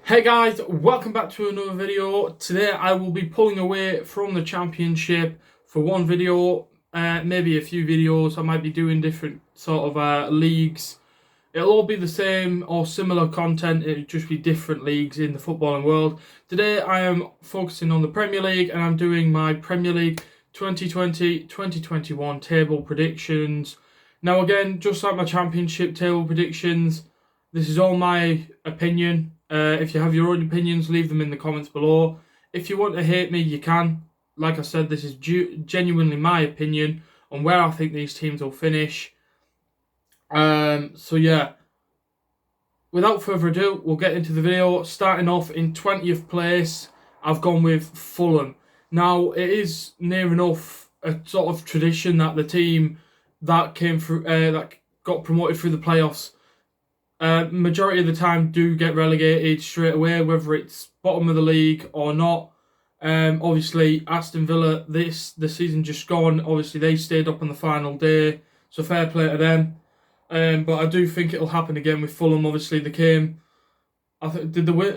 Hey guys, welcome back to another video. Today I will be pulling away from the championship for one video, maybe a few videos. I might be doing different sort of leagues. It'll all be the same or similar content, it'll just be different leagues in the footballing world. Today I am focusing on the Premier League and I'm doing my Premier League 2020-2021 table predictions. Now again, just like my championship table predictions, this is all my opinion. If you have your own opinions, leave them in the comments below. If you want to hate me, you can. Like I said, this is genuinely my opinion on where I think these teams will finish. So yeah, without further ado, we'll get into the video. Starting off in 20th place, I've gone with Fulham. Now, it is near enough a sort of tradition that the team that came through, that got promoted through the playoffs, majority of the time do get relegated straight away, whether it's bottom of the league or not. Obviously, Aston Villa, the season just gone, obviously they stayed up on the final day, so fair play to them. But I do think it'll happen again with Fulham. Obviously, they came. I think did they win?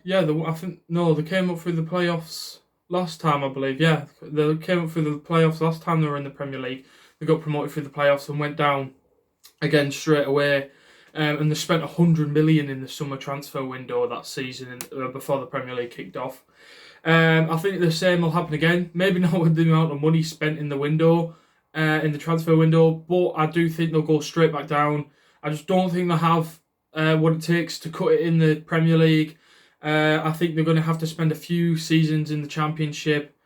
They came up through the playoffs last time, I believe. Yeah, they came up through the playoffs last time they were in the Premier League. They got promoted through the playoffs and went down again straight away. And they spent 100 million in the summer transfer window that season before the Premier League kicked off. I think the same will happen again. Maybe not with the amount of money spent in the window, in the transfer window, but I do think they'll go straight back down. I just don't think they have what it takes to cut it in the Premier League. I think they're going to have to spend a few seasons in the Championship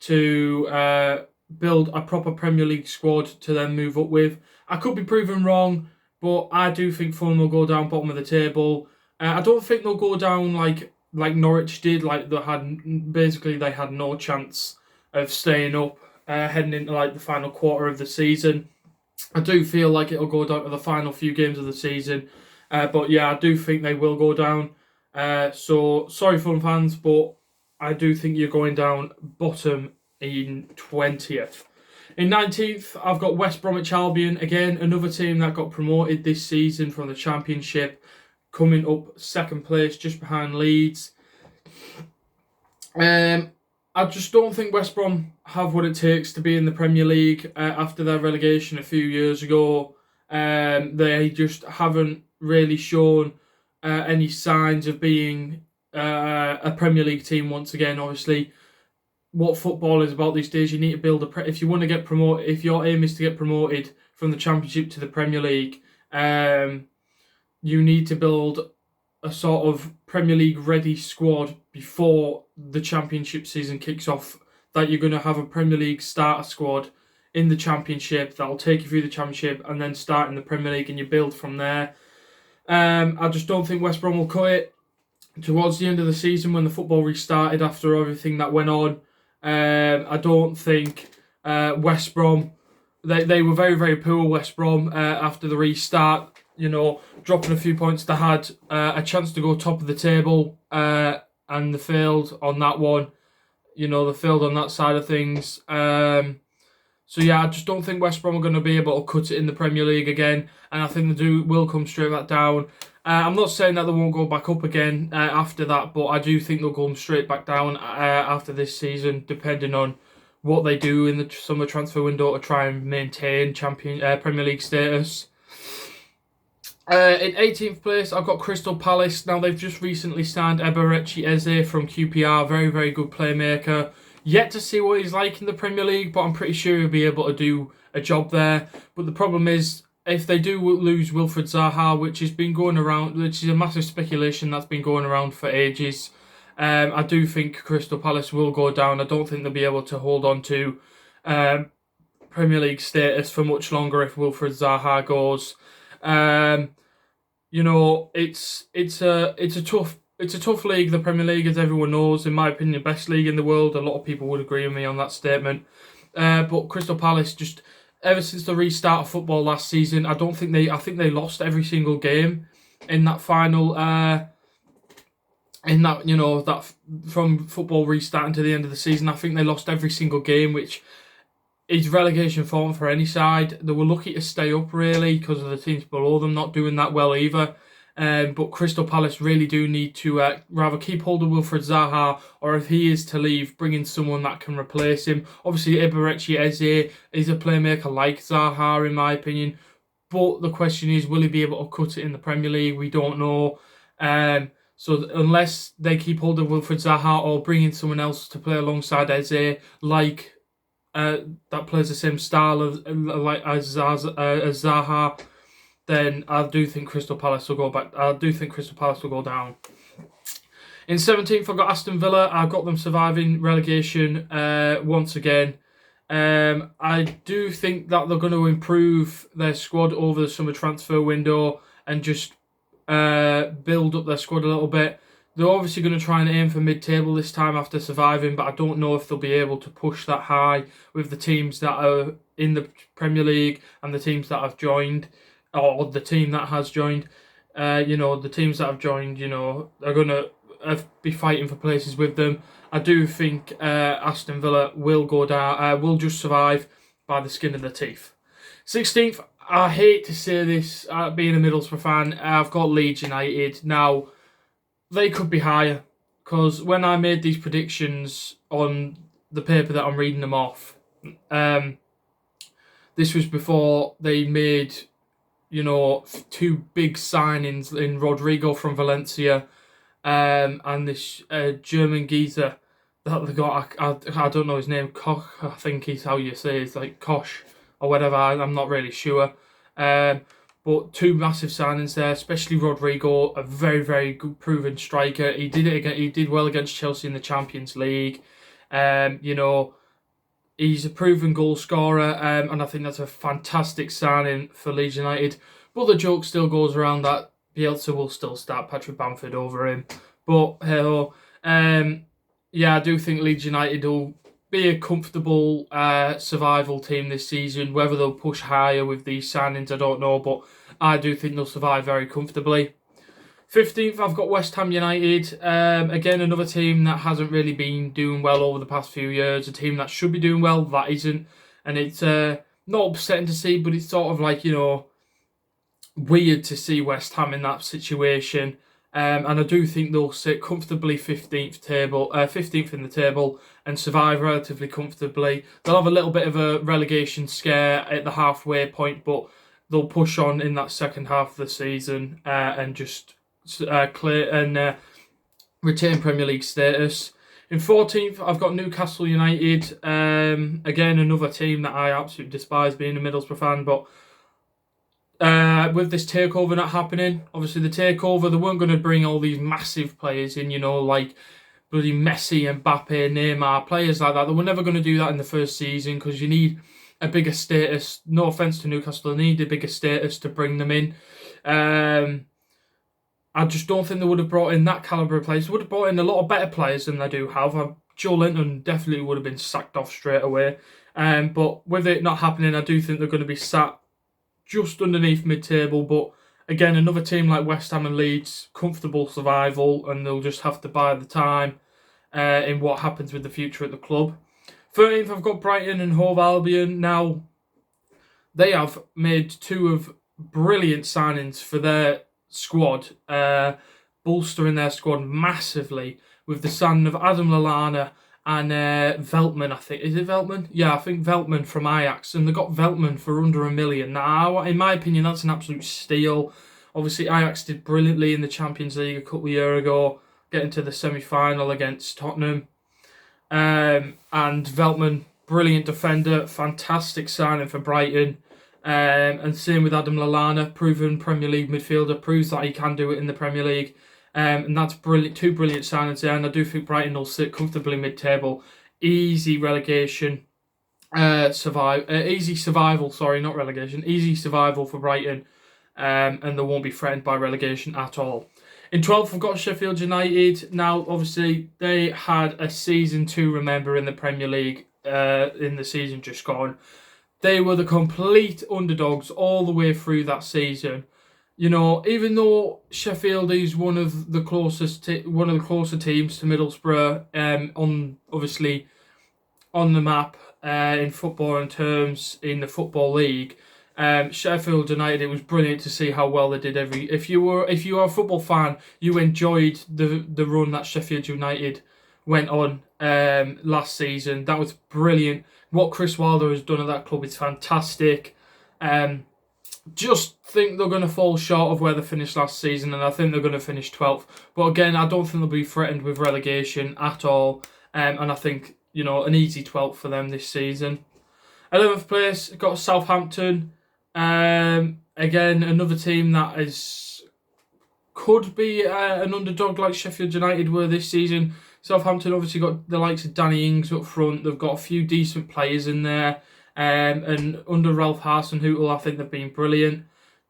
to build a proper Premier League squad to then move up with. I could be proven wrong, but I do think Fulham will go down bottom of the table. I don't think they'll go down like Norwich did. Like they had no chance of staying up heading into like the final quarter of the season. I do feel like it'll go down to the final few games of the season. But yeah, I do think they will go down. So sorry, Fulham fans, but I do think you're going down bottom in 20th. In 19th, I've got West Bromwich Albion. Again, another team that got promoted this season from the Championship, coming up second place, just behind Leeds. I just don't think West Brom have what it takes to be in the Premier League after their relegation a few years ago. They just haven't really shown any signs of being a Premier League team once again. Obviously, what football is about these days, you need to build if you want to get promoted, if your aim is to get promoted from the Championship to the Premier League, you need to build a sort of Premier League ready squad before the Championship season kicks off, that you're going to have a Premier League starter squad in the Championship that'll take you through the Championship and then start in the Premier League and you build from there. I just don't think West Brom will cut it. Towards the end of the season, when the football restarted after everything that went on, I don't think West Brom, they were very, very poor, West Brom, after the restart, dropping a few points. They had a chance to go top of the table and they failed on that one. They failed on that side of things. So yeah, I just don't think West Brom are going to be able to cut it in the Premier League again, and I think they will come straight back down. I'm not saying that they won't go back up again after that, but I do think they'll go straight back down after this season, depending on what they do in the summer transfer window to try and maintain Premier League status. In 18th place, I've got Crystal Palace. Now, they've just recently signed Eberechi Eze from QPR, very, very good playmaker. Yet to see what he's like in the Premier League, but I'm pretty sure he'll be able to do a job there. But the problem is, if they do lose Wilfried Zaha, which has been going around, which is a massive speculation that's been going around for ages, I do think Crystal Palace will go down. I don't think they'll be able to hold on to Premier League status for much longer if Wilfried Zaha goes. It's a tough league, the Premier League, as everyone knows. In my opinion, best league in the world. A lot of people would agree with me on that statement. But Crystal Palace, just ever since the restart of football last season, I think they lost every single game in that final. That from football restarting to the end of the season, I think they lost every single game, which is relegation form for any side. They were lucky to stay up, really, because of the teams below them not doing that well either. But Crystal Palace really do need to rather keep hold of Wilfred Zaha, or if he is to leave, bring in someone that can replace him. Obviously, Eberechi Eze is a playmaker like Zaha, in my opinion. But the question is, will he be able to cut it in the Premier League? We don't know. So unless they keep hold of Wilfred Zaha or bring in someone else to play alongside Eze, like that plays the same style as Zaha, then I do think Crystal Palace will go back. I do think Crystal Palace will go down. In 17th, I've got Aston Villa. I've got them surviving relegation once again. I do think that they're going to improve their squad over the summer transfer window and just build up their squad a little bit. They're obviously going to try and aim for mid-table this time after surviving, but I don't know if they'll be able to push that high with the teams that are in the Premier League and the teams that have joined, or the team that has joined. The teams that have joined, are going to be fighting for places with them. I do think Aston Villa will go down, will just survive by the skin of their teeth. 16th, I hate to say this, being a Middlesbrough fan, I've got Leeds United. Now, they could be higher, because when I made these predictions on the paper that I'm reading them off, this was before they made, two big signings in Rodrigo from Valencia and this German geezer that they got. I don't know his name, Koch, I think is how you say it. It's like Kosh or whatever, I'm not really sure. But two massive signings there, especially Rodrigo, a very, very good proven striker. He did it again. He did well against Chelsea in the Champions League. He's a proven goal scorer, and I think that's a fantastic signing for Leeds United. But the joke still goes around that Bielsa will still start Patrick Bamford over him. But I do think Leeds United will be a comfortable survival team this season. Whether they'll push higher with these signings, I don't know, but I do think they'll survive very comfortably. 15th, I've got West Ham United. Again, another team that hasn't really been doing well over the past few years. A team that should be doing well, that isn't. And it's not upsetting to see, but it's sort of like, weird to see West Ham in that situation. And I do think they'll sit comfortably 15th in the table and survive relatively comfortably. They'll have a little bit of a relegation scare at the halfway point, but they'll push on in that second half of the season and just clear and retain Premier League status. In 14th, I've got Newcastle United. Again, another team that I absolutely despise, being a Middlesbrough fan, but with this takeover not happening, obviously the takeover, they weren't going to bring all these massive players in, like bloody Messi, Mbappe, Neymar, players like that. They were never going to do that in the first season because you need a bigger status. No offence to Newcastle, they need a bigger status to bring them in. I just don't think they would have brought in that calibre of players. They would have brought in a lot of better players than they do have. Joe Linton definitely would have been sacked off straight away. But with it not happening, I do think they're going to be sat just underneath mid-table. But again, another team like West Ham and Leeds, comfortable survival, and they'll just have to bide the time in what happens with the future at the club. 13th, I've got Brighton and Hove Albion. Now, they have made two of brilliant signings for their squad, bolstering their squad massively with the signing of Adam Lallana and Veltman, I think. Is it Veltman? Yeah, I think Veltman from Ajax. And they got Veltman for under $1 million. Now, in my opinion, that's an absolute steal. Obviously, Ajax did brilliantly in the Champions League a couple of years ago, getting to the semi-final against Tottenham. And Veltman, brilliant defender, fantastic signing for Brighton. And same with Adam Lallana, proven Premier League midfielder, proves that he can do it in the Premier League. And that's brilliant. Two brilliant signings there, and I do think Brighton will sit comfortably mid-table. Easy relegation, easy survival. Sorry, not relegation. Easy survival for Brighton, and they won't be threatened by relegation at all. In 12th, I've got Sheffield United. Now, obviously, they had a season to remember in the Premier League in the season just gone. They were the complete underdogs all the way through that season. Even though Sheffield is one of the closer teams to Middlesbrough, obviously on the map in football in terms in the Football League, Sheffield United, it was brilliant to see how well they did if you are a football fan, you enjoyed the run that Sheffield United went on last season. That was brilliant. What Chris Wilder has done at that club is fantastic. Just think they're going to fall short of where they finished last season, and I think they're going to finish 12th. But again, I don't think they'll be threatened with relegation at all. And I think, an easy 12th for them this season. 11th place, got Southampton. Again, another team that could be an underdog like Sheffield United were this season. Southampton obviously got the likes of Danny Ings up front. They've got a few decent players in there. And under Ralph Hasenhüttl, I think they've been brilliant.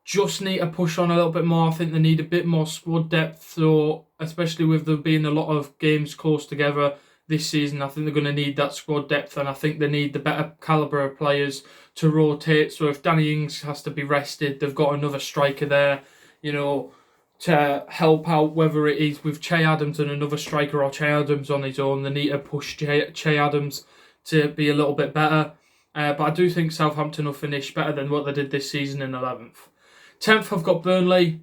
Just need to push on a little bit more. I think they need a bit more squad depth, so especially with there being a lot of games close together this season, I think they're going to need that squad depth, and I think they need the better calibre of players to rotate. So if Danny Ings has to be rested, they've got another striker there, to help out, whether it is with Che Adams and another striker or Che Adams on his own. They need to push Che Adams to be a little bit better. But I do think Southampton will finish better than what they did this season in 11th. 10th, I've got Burnley.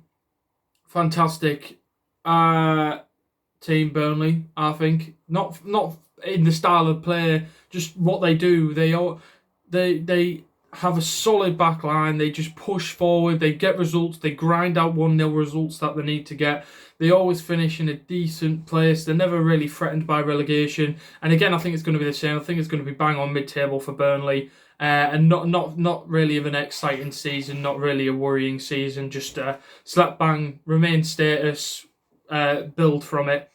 Fantastic team, Burnley, I think. Not in the style of play, just what they do. They have a solid back line. They just push forward. They get results. They grind out 1-0 results that they need to get. They always finish in a decent place. They're never really threatened by relegation. And again, I think it's going to be the same. I think it's going to be bang on mid-table for Burnley. And not really of an exciting season, not really a worrying season. Just slap bang, remain status, build from it.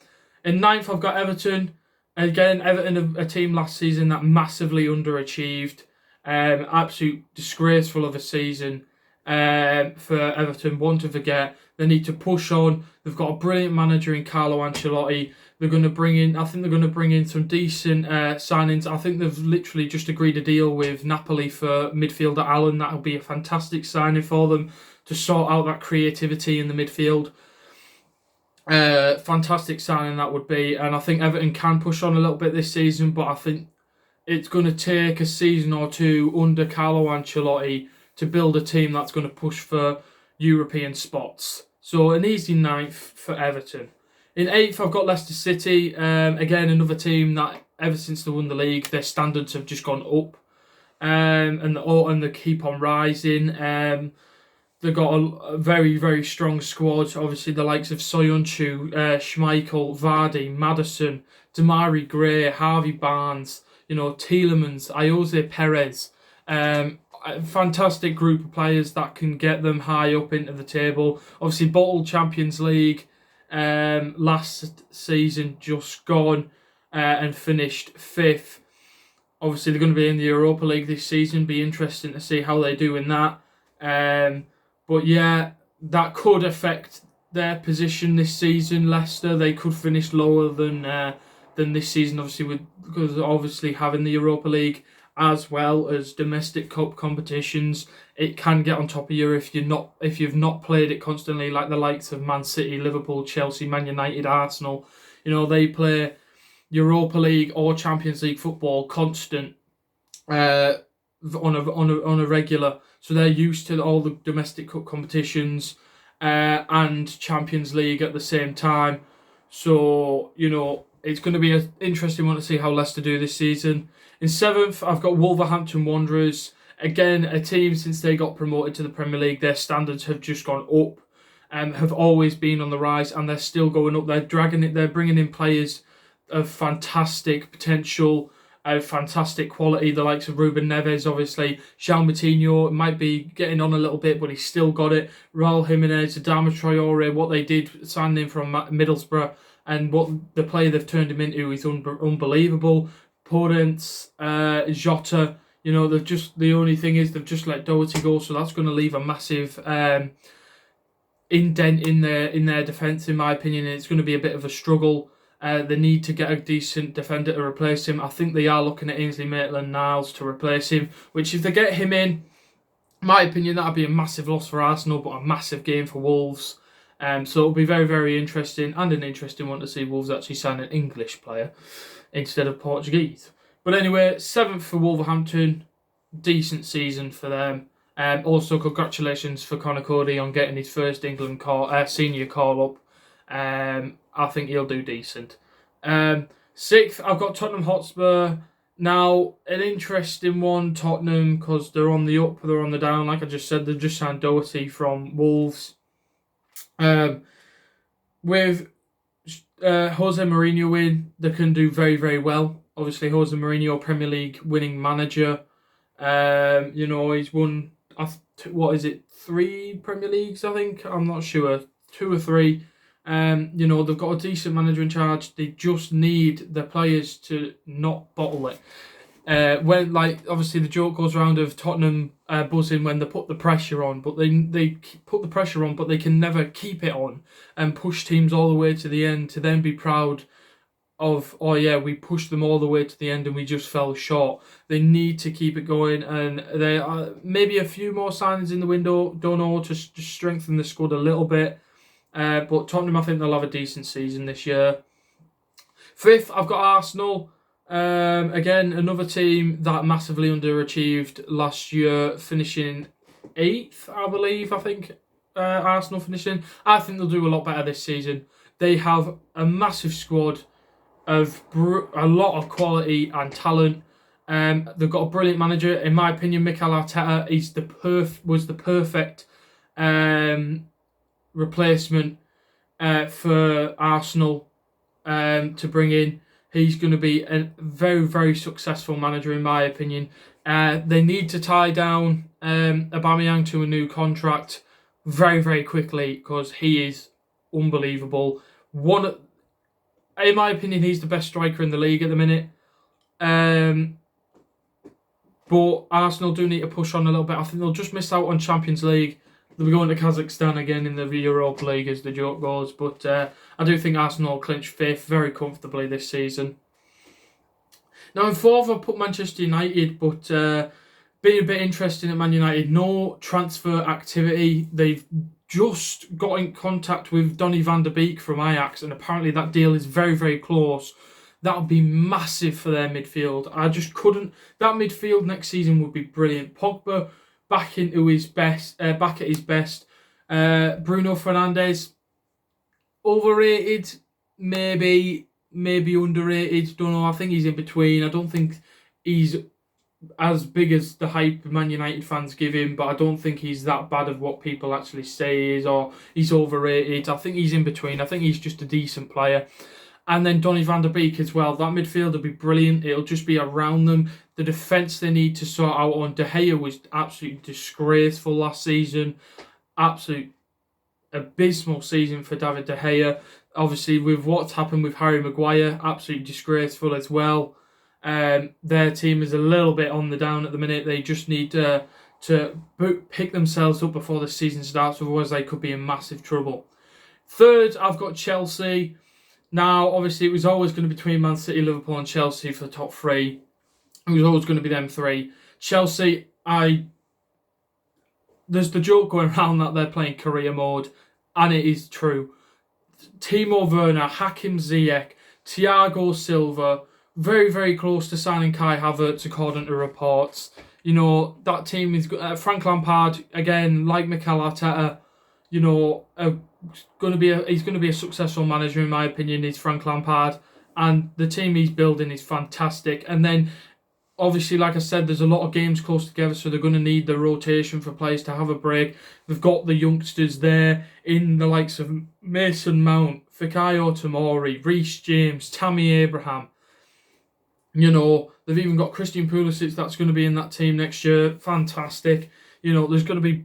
In 9th, I've got Everton. Again, Everton, a team last season that massively underachieved. Absolute disgraceful of a season for Everton. One to forget. They need to push on. They've got a brilliant manager in Carlo Ancelotti. I think they're going to bring in some decent signings. I think they've literally just agreed a deal with Napoli for midfielder Allen. That'll be a fantastic signing for them to sort out that creativity in the midfield. Fantastic signing that would be. And I think Everton can push on a little bit this season, but I think it's going to take a season or two under Carlo Ancelotti to build a team that's going to push for European spots. So an easy 9th for Everton. In 8th, I've got Leicester City. Again, another team that ever since they won the league, their standards have just gone up, and they keep on rising. They've got a very, very strong squad. Obviously, the likes of Soyuncu, Schmeichel, Vardy, Maddison, Damari Gray, Harvey Barnes, Tielemans, Ayoze Perez. A fantastic group of players that can get them high up into the table. Obviously, bottled Champions League last season, just gone, and finished 5th. Obviously, they're going to be in the Europa League this season. Be interesting to see how they do in that. But yeah, that could affect their position this season. Leicester, they could finish lower than this season, because obviously having the Europa League as well as domestic cup competitions, it can get on top of you if you've not played it constantly, like the likes of Man City, Liverpool, Chelsea, Man United, Arsenal. They play Europa League or Champions League football constant on a regular, so they're used to all the domestic cup competitions and Champions League at the same time. So it's going to be an interesting one to see how Leicester do this season. In 7th, I've got Wolverhampton Wanderers. Again, a team since they got promoted to the Premier League, their standards have just gone up, have always been on the rise, and they're still going up. They're dragging it. They're bringing in players of fantastic potential, of fantastic quality. The likes of Ruben Neves, obviously. João Moutinho might be getting on a little bit, but he's still got it. Raul Jimenez, Adama Traore, what they did signing him from Middlesbrough, and what the player they've turned him into is unbelievable. Podence, Jota, the only thing is they've just let Doherty go, so that's going to leave a massive indent in their defence, in my opinion, and it's going to be a bit of a struggle. They need to get a decent defender to replace him. I think they are looking at Ainsley Maitland-Niles to replace him, which if they get him in my opinion, that would be a massive loss for Arsenal, but a massive game for Wolves. So it'll be very, very interesting, and an interesting one to see Wolves actually sign an English player instead of Portuguese. But anyway, 7th for Wolverhampton, decent season for them. Also, congratulations for Conor Cody on getting his first England senior call up. I think he'll do decent. Sixth, I've got Tottenham Hotspur. Now, an interesting one, Tottenham, because they're on the up, they're on the down. Like I just said, they've just signed Doherty from Wolves. With Jose Mourinho in, they can do very, very well. Obviously, Jose Mourinho, Premier League winning manager. He's won, 3 Premier Leagues, I think? I'm not sure. 2 or 3. They've got a decent manager in charge. They just need the players to not bottle it. Obviously the joke goes around of Tottenham buzzing when they put the pressure on, but they put the pressure on, but they can never keep it on and push teams all the way to the end to then be proud of, oh yeah, we pushed them all the way to the end and we just fell short. They need to keep it going, and there are maybe a few more signings in the window, don't know, to strengthen the squad a little bit. But Tottenham, I think they'll have a decent season this year. Fifth, I've got Arsenal. Again, another team that massively underachieved last year, finishing 8th, I believe. I think Arsenal finishing. I think they'll do a lot better this season. They have a massive squad of a lot of quality and talent. They've got a brilliant manager, in my opinion. Mikel Arteta was the perfect replacement for Arsenal to bring in. He's going to be a very, very successful manager, in my opinion. They need to tie down Aubameyang to a new contract very, very quickly, because he is unbelievable. In my opinion, he's the best striker in the league at the minute. But Arsenal do need to push on a little bit. I think they'll just miss out on Champions League. They'll be going to Kazakhstan again in the Europa League, as the joke goes. But I do think Arsenal will clinch 5th very comfortably this season. Now in 4th, I put Manchester United, but being a bit interesting at Man United, no transfer activity. They've just got in contact with Donny van der Beek from Ajax, and apparently that deal is very, very close. That would be massive for their midfield. I just couldn't. That midfield next season would be brilliant. Pogba back at his best. Bruno Fernandes, overrated, maybe underrated. Don't know. I think he's in between. I don't think he's as big as the hype Man United fans give him, but I don't think he's that bad of what people actually say he is, or he's overrated. I think he's in between. I think he's just a decent player. And then Donny van der Beek as well. That midfield will be brilliant. It'll just be around them. The defence they need to sort out on. De Gea was absolutely disgraceful last season. Absolute abysmal season for David De Gea. Obviously, with what's happened with Harry Maguire, absolutely disgraceful as well. Their team is a little bit on the down at the minute. They just need to pick themselves up before the season starts, otherwise they could be in massive trouble. 3rd, I've got Chelsea. Now, obviously, it was always going to be between Man City, Liverpool and Chelsea for the top 3. It was always going to be them 3. Chelsea, there's the joke going around that they're playing career mode, and it is true. Timo Werner, Hakim Ziyech, Thiago Silva, very, very close to signing Kai Havertz, according to reports. That team is Frank Lampard, again, like Mikel Arteta, he's going to be a successful manager, in my opinion, is Frank Lampard, and the team he's building is fantastic. And then obviously, like I said, there's a lot of games close together, so they're going to need the rotation for players to have a break. They've got the youngsters there in the likes of Mason Mount, Fikayo Tomori, Reece James, Tammy Abraham. They've even got Christian Pulisic that's going to be in that team next year. Fantastic. There's going to be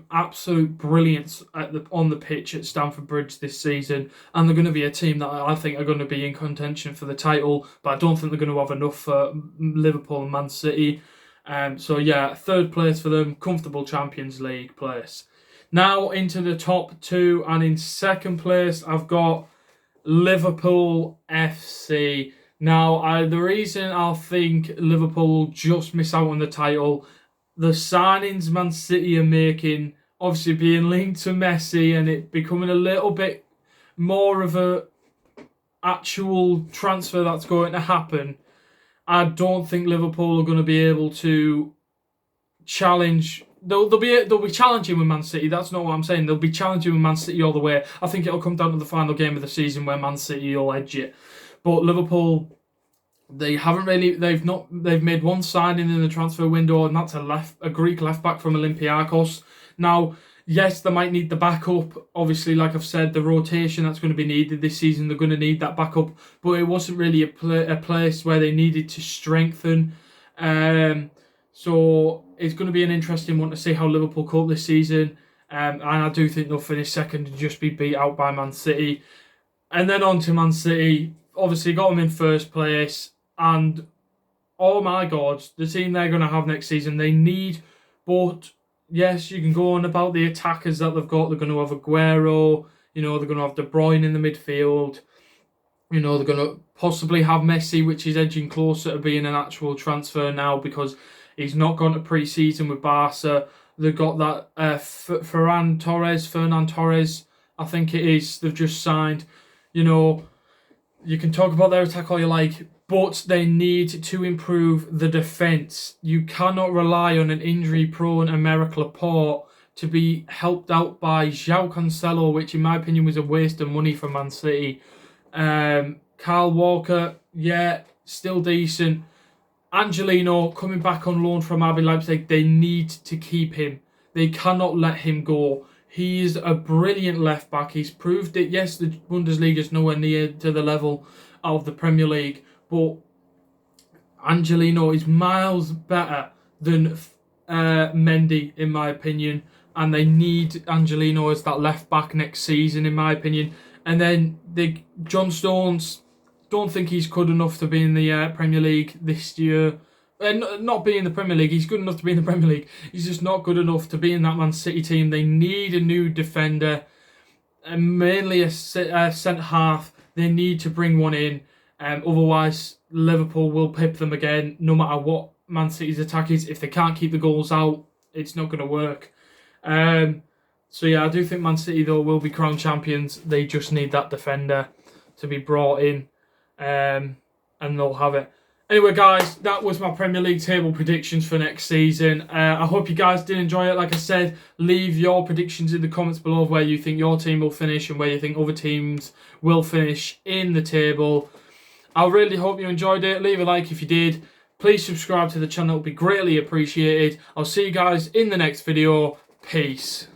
absolute brilliance on the pitch at Stamford Bridge this season. And they're going to be a team that I think are going to be in contention for the title. But I don't think they're going to have enough for Liverpool and Man City. 3rd place for them. Comfortable Champions League place. Now into the top 2. And in 2nd place, I've got Liverpool FC. Now, the reason I think Liverpool will just miss out on the title, the signings Man City are making, obviously being linked to Messi and it becoming a little bit more of a actual transfer that's going to happen, I don't think Liverpool are going to be able to challenge they'll be challenging with Man City. That's not what I'm saying. They'll be challenging with Man City all the way. I think it'll come down to the final game of the season where Man City will edge it. But Liverpool, they've made one signing in the transfer window, and that's a Greek left back from Olympiacos. Now, yes, they might need the backup. Obviously, like I've said, the rotation that's going to be needed this season, they're going to need that backup. But it wasn't really a place where they needed to strengthen. So it's going to be an interesting one to see how Liverpool cope this season. And I do think they'll finish second and just be beat out by Man City. And then on to Man City. Obviously, got them in first place. And, oh my God, the team they're going to have next season, they need both. Yes, you can go on about the attackers that they've got. They're going to have Aguero. They're going to have De Bruyne in the midfield. They're going to possibly have Messi, which is edging closer to being an actual transfer now because he's not gone to pre-season with Barca. They've got that Ferran Torres, I think it is, they've just signed. You can talk about their attack all you like, but they need to improve the defence. You cannot rely on an injury-prone Aymeric Laporte to be helped out by João Cancelo, which in my opinion was a waste of money for Man City. Kyle Walker, yeah, still decent. Angelino coming back on loan from RB Leipzig, they need to keep him. They cannot let him go. He is a brilliant left back. He's proved it. Yes, the Bundesliga is nowhere near to the level of the Premier League, but Angelino is miles better than Mendy, in my opinion. And they need Angelino as that left back next season, in my opinion. And then John Stones, don't think he's good enough to be in the Premier League this year. Not be in the Premier League. He's good enough to be in the Premier League. He's just not good enough to be in that Man City team. They need a new defender, and mainly a centre-half. They need to bring one in. Otherwise, Liverpool will pip them again, no matter what Man City's attack is. If they can't keep the goals out, it's not going to work. So yeah, I do think Man City, though, will be crowned champions. They just need that defender to be brought in, and they'll have it. Anyway, guys, that was my Premier League table predictions for next season. I hope you guys did enjoy it. Like I said, leave your predictions in the comments below of where you think your team will finish and where you think other teams will finish in the table. I really hope you enjoyed it. Leave a like if you did. Please subscribe to the channel. It would be greatly appreciated. I'll see you guys in the next video. Peace.